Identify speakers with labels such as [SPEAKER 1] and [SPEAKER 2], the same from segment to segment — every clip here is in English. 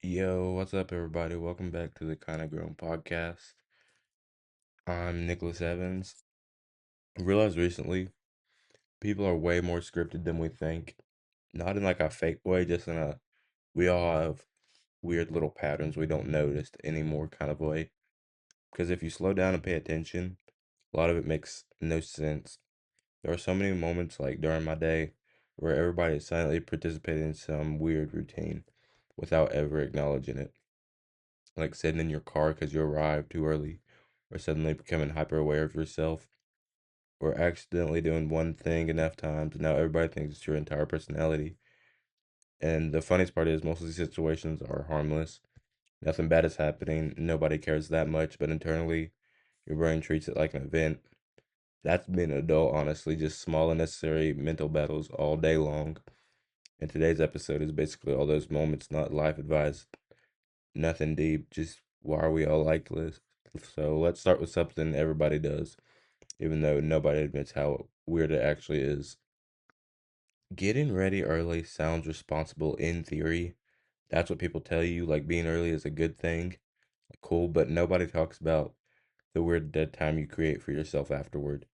[SPEAKER 1] Yo, what's up, everybody? Welcome back to the Kinda Grown podcast. I'm Nicholas Evans. I realized recently people are way more scripted than we think. Not in like a fake way, just in a we all have weird little patterns we don't notice anymore kind of way. Because if you slow down and pay attention, a lot of it makes no sense. There are so many moments like during my day where everybody is silently participating in some weird routine without ever acknowledging it. Like sitting in your car because you arrived too early, or suddenly becoming hyper aware of yourself, or accidentally doing one thing enough times, and now everybody thinks it's your entire personality. And the funniest part is most of these situations are harmless. Nothing bad is happening. Nobody cares that much, but internally, your brain treats it like an event. That's being an adult, honestly, just small unnecessary mental battles all day long. And today's episode is basically all those moments, not life advice, nothing deep, just why are we all like this? So let's start with something everybody does, even though nobody admits how weird it actually is. Getting ready early sounds responsible in theory. That's what people tell you, like being early is a good thing, cool, but nobody talks about the weird dead time you create for yourself afterward.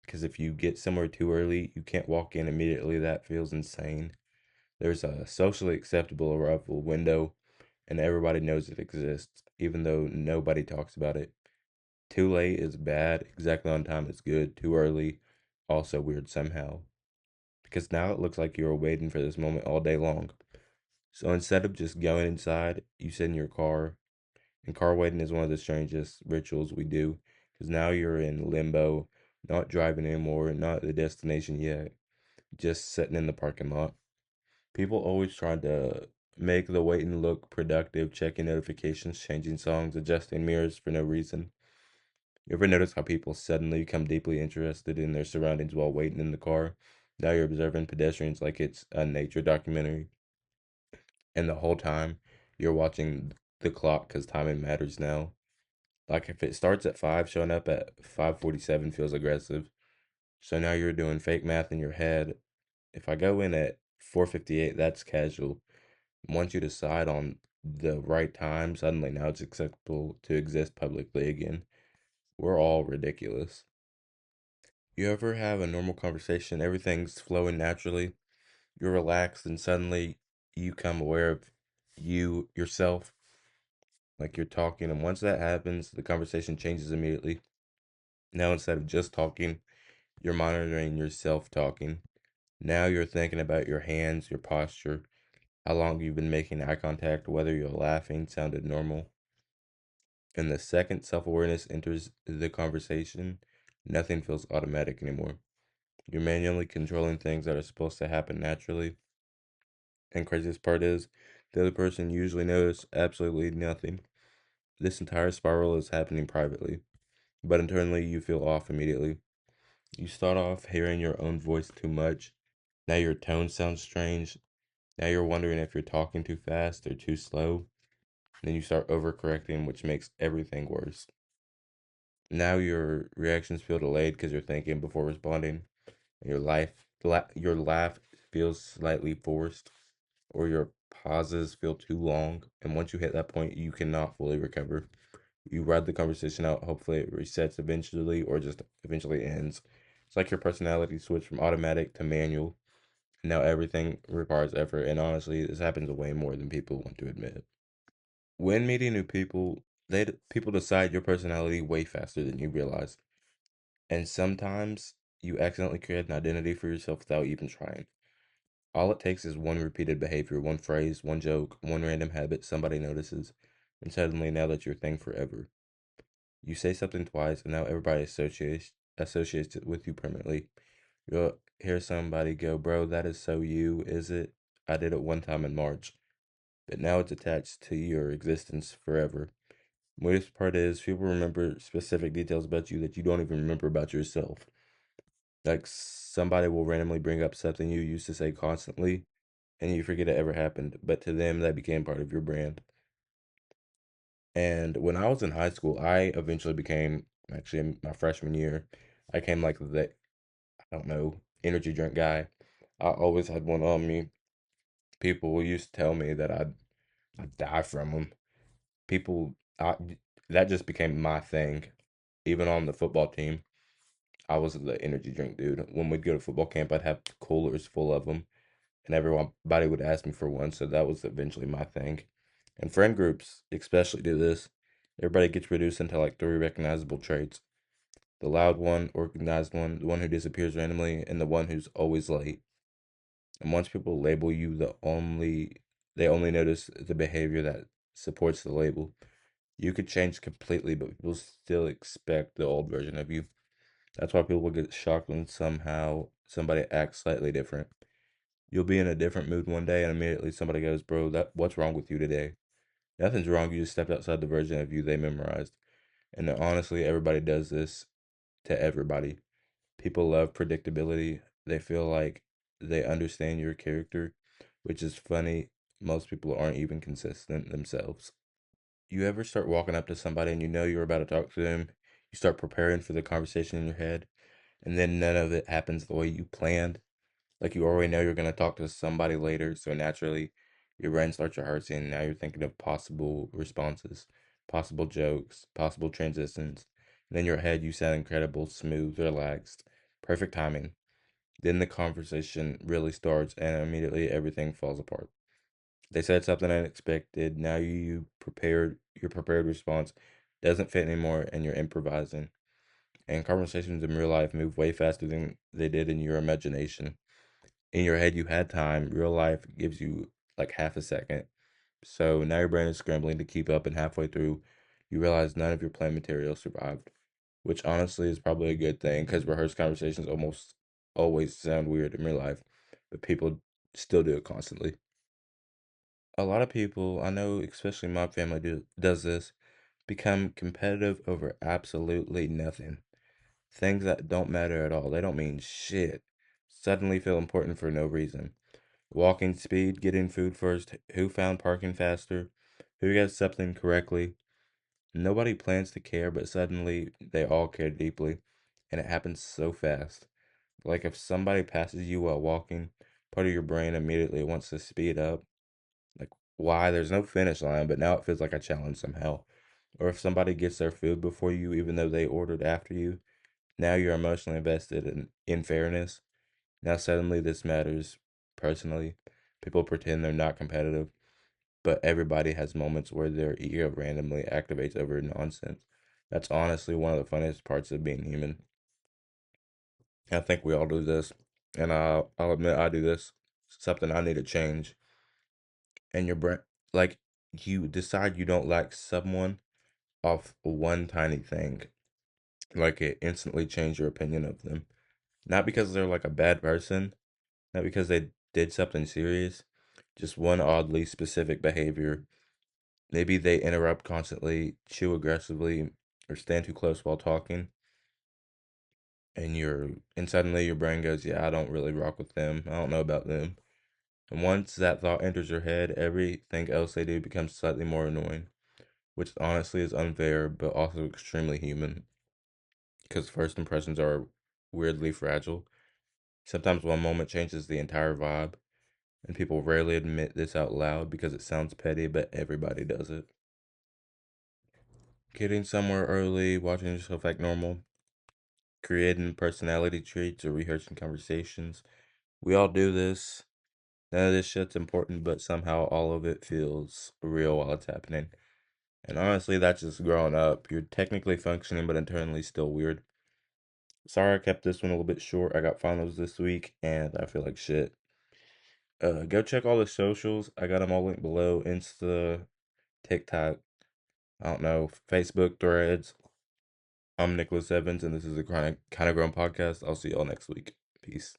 [SPEAKER 1] Because if you get somewhere too early, you can't walk in immediately. That feels insane. There's a socially acceptable arrival window, and everybody knows it exists, even though nobody talks about it. Too late is bad, exactly on time is good, too early, also weird somehow. Because now it looks like you were waiting for this moment all day long. So instead of just going inside, you sit in your car. And car waiting is one of the strangest rituals we do. Because now you're in limbo, not driving anymore, not at the destination yet, just sitting in the parking lot. People always try to make the waiting look productive, checking notifications, changing songs, adjusting mirrors for no reason. You ever notice how people suddenly become deeply interested in their surroundings while waiting in the car? Now you're observing pedestrians like it's a nature documentary, and the whole time you're watching the clock because timing matters now. Like if it starts at 5, showing up at 5:47 feels aggressive. So now you're doing fake math in your head. If I go in at 4:58, that's casual. Once you decide on the right time, suddenly now it's acceptable to exist publicly again. We're all ridiculous. You ever have a normal conversation, everything's flowing naturally, you're relaxed, and suddenly you come aware of yourself, like you're talking, and once that happens, the conversation changes immediately. Now, instead of just talking, you're monitoring yourself talking. Now you're thinking about your hands, your posture, how long you've been making eye contact, whether you're laughing sounded normal. And the second self awareness enters the conversation, nothing feels automatic anymore. You're manually controlling things that are supposed to happen naturally. And craziest part is, the other person usually knows absolutely nothing. This entire spiral is happening privately, but internally you feel off immediately. You start off hearing your own voice too much. Now your tone sounds strange. Now you're wondering if you're talking too fast or too slow. Then you start overcorrecting, which makes everything worse. Now your reactions feel delayed because you're thinking before responding. Your laugh feels slightly forced, or your pauses feel too long. And once you hit that point, you cannot fully recover. You ride the conversation out. Hopefully, it resets eventually, or just eventually ends. It's like your personality switched from automatic to manual. Now everything requires effort, and honestly, this happens way more than people want to admit. When meeting new people, people decide your personality way faster than you realize. And sometimes you accidentally create an identity for yourself without even trying. All it takes is one repeated behavior, one phrase, one joke, one random habit somebody notices, and suddenly now that's your thing forever. You say something twice, and now everybody associates it with you permanently. You'll hear somebody go, "Bro, that is so you, is it? I did it one time in March." But now it's attached to your existence forever. Weirdest part is people remember specific details about you that you don't even remember about yourself. Like somebody will randomly bring up something you used to say constantly, and you forget it ever happened, but to them that became part of your brand. And when I was in high school, I eventually became, actually in my freshman year, I came like the, I don't know, energy drink guy. I always had one on me. People used to tell me that I die from them. People, that just became my thing. Even on the football team, I was the energy drink dude. When we'd go to football camp, I'd have coolers full of them, and everybody would ask me for one. So that was eventually my thing. And friend groups especially do this. Everybody gets reduced into like three recognizable traits: the loud one, organized one, the one who disappears randomly, and the one who's always late. And once people label you, they only notice the behavior that supports the label. You could change completely, but people still expect the old version of you. That's why people get shocked when somehow somebody acts slightly different. You'll be in a different mood one day, and immediately somebody goes, "Bro, what's wrong with you today?" Nothing's wrong. You just stepped outside the version of you they memorized. And honestly, everybody does this to everybody. People love predictability. They feel like they understand your character, which is funny. Most people aren't even consistent themselves. You ever start walking up to somebody and you know you're about to talk to them? You start preparing for the conversation in your head, and then none of it happens the way you planned. Like you already know you're going to talk to somebody later, so naturally your brain starts rehearsing. And now you're thinking of possible responses, possible jokes, possible transitions. And in your head, you sound incredible, smooth, relaxed, perfect timing. Then the conversation really starts, and immediately everything falls apart. They said something unexpected. Now your prepared response doesn't fit anymore, and you're improvising. And conversations in real life move way faster than they did in your imagination. In your head, you had time. Real life gives you like half a second. So now your brain is scrambling to keep up, and halfway through, you realize none of your planned material survived, which honestly is probably a good thing because rehearsed conversations almost always sound weird in real life, but people still do it constantly. A lot of people I know, especially my family, does this, become competitive over absolutely nothing. Things that don't matter at all. They don't mean shit. Suddenly feel important for no reason. Walking speed, getting food first, who found parking faster, who got something correctly. Nobody plans to care, but suddenly they all care deeply, and it happens so fast. Like if somebody passes you while walking, part of your brain immediately wants to speed up. Like, why? There's no finish line, but now it feels like a challenge somehow. Or if somebody gets their food before you, even though they ordered after you, now you're emotionally invested in fairness. Now suddenly this matters personally. People pretend they're not competitive, but everybody has moments where their ego randomly activates over nonsense. That's honestly one of the funniest parts of being human. I think we all do this, and I'll admit I do this. Something I need to change. And your brain, like you decide you don't like someone off one tiny thing, like it instantly change your opinion of them. Not because they're like a bad person, not because they did something serious, just one oddly specific behavior. Maybe they interrupt constantly, chew aggressively, or stand too close while talking, and suddenly your brain goes, "Yeah, I don't really rock with them. I don't know about them." And once that thought enters your head, everything else they do becomes slightly more annoying, which honestly is unfair, but also extremely human, because first impressions are weirdly fragile. Sometimes one moment changes the entire vibe, and people rarely admit this out loud because it sounds petty, but everybody does it. Getting somewhere early, watching yourself act normal, creating personality traits, or rehearsing conversations. We all do this. None of this shit's important, but somehow all of it feels real while it's happening. And honestly, that's just growing up. You're technically functioning, but internally still weird. Sorry I kept this one a little bit short. I got finals this week, and I feel like shit. Go check all the socials. I got them all linked below. Insta, TikTok, I don't know, Facebook, Threads. I'm Nicholas Evans, and this is the Kind of Grown podcast. I'll see y'all next week. Peace.